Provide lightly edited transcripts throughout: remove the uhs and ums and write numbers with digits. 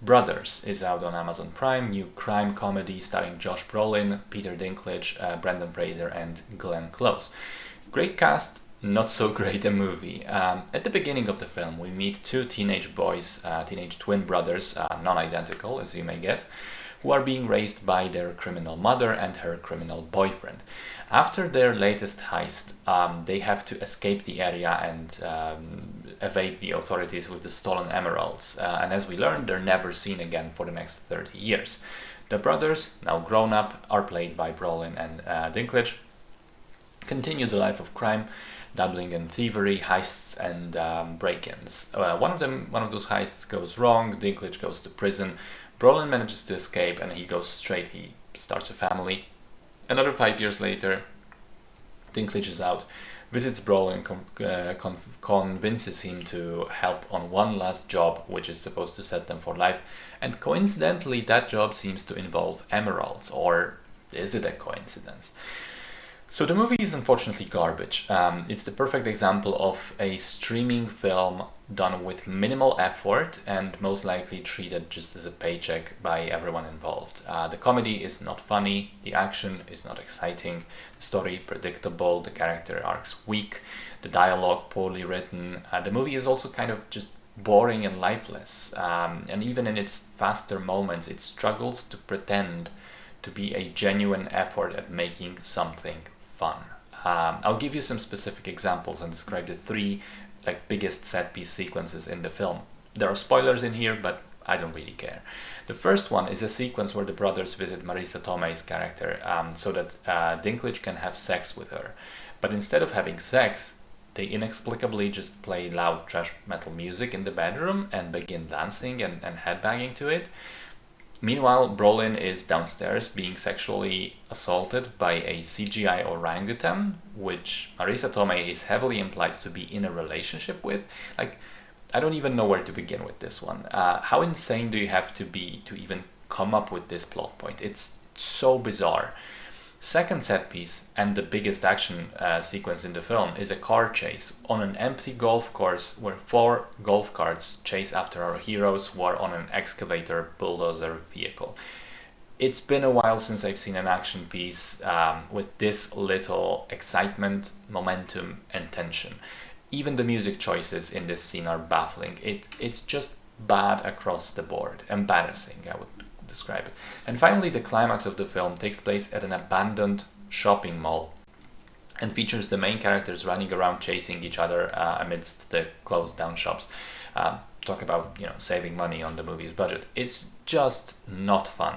Brothers is out on Amazon Prime, new crime comedy starring Josh Brolin, Peter Dinklage, Brendan Fraser, and Glenn Close. Great cast, not so great a movie. At the beginning of the film, we meet two teenage boys, teenage twin brothers, non-identical, as you may guess, who are being raised by their criminal mother and her criminal boyfriend. After their latest heist, they have to escape the area and evade the authorities with the stolen emeralds. And as we learn, they're never seen again for the next 30 years. The brothers, now grown up, are played by Brolin and Dinklage, continue the life of crime, dabbling in thievery, heists, and break-ins. One of those heists goes wrong. Dinklage goes to prison. Brolin manages to escape, and he goes straight. He starts a family. Another 5 years later, Dinklage is out, visits Brolin, convinces him to help on one last job, which is supposed to set them for life. And coincidentally, that job seems to involve emeralds, or is it a coincidence? So the movie is unfortunately garbage. It's the perfect example of a streaming film done with minimal effort and most likely treated just as a paycheck by everyone involved. The comedy is not funny, the action is not exciting, the story predictable, the character arcs weak, the dialogue poorly written. The movie is also kind of just boring and lifeless. And even in its faster moments, it struggles to pretend to be a genuine effort at making something fun. I'll give you some specific examples and describe the three biggest set piece sequences in the film. There are spoilers in here, but I don't really care. The first one is a sequence where the brothers visit Marisa Tomei's character so that Dinklage can have sex with her. But instead of having sex, they inexplicably just play loud thrash metal music in the bedroom and begin dancing and headbanging to it. Meanwhile, Brolin is downstairs being sexually assaulted by a CGI orangutan, which Marisa Tomei is heavily implied to be in a relationship with. I don't even know where to begin with this one. How insane do you have to be to even come up with this plot point? It's so bizarre. Second set piece, and the biggest action sequence in the film, is a car chase on an empty golf course where 4 golf carts chase after our heroes who are on an excavator bulldozer vehicle. It's been a while since I've seen an action piece with this little excitement, momentum, and tension. Even the music choices in this scene are baffling. It's just bad across the board. Embarrassing, I would describe it. And finally, the climax of the film takes place at an abandoned shopping mall and features the main characters running around chasing each other amidst the closed down shops. Talk about saving money on the movie's budget. It's just not fun.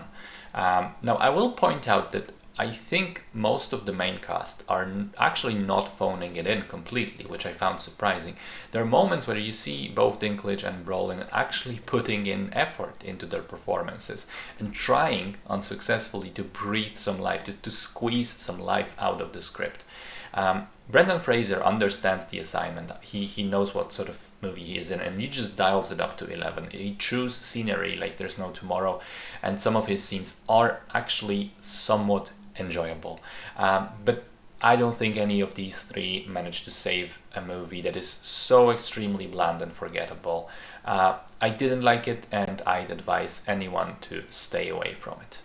Now I will point out that I think most of the main cast are actually not phoning it in completely, which I found surprising. There are moments where you see both Dinklage and Brolin actually putting in effort into their performances and trying unsuccessfully to breathe some life, to squeeze some life out of the script. Brendan Fraser understands the assignment. He knows what sort of movie he is in, and he just dials it up to 11. He chews scenery like there's no tomorrow, and some of his scenes are actually somewhat enjoyable. But I don't think any of these three managed to save a movie that is so extremely bland and forgettable. I didn't like it, and I'd advise anyone to stay away from it.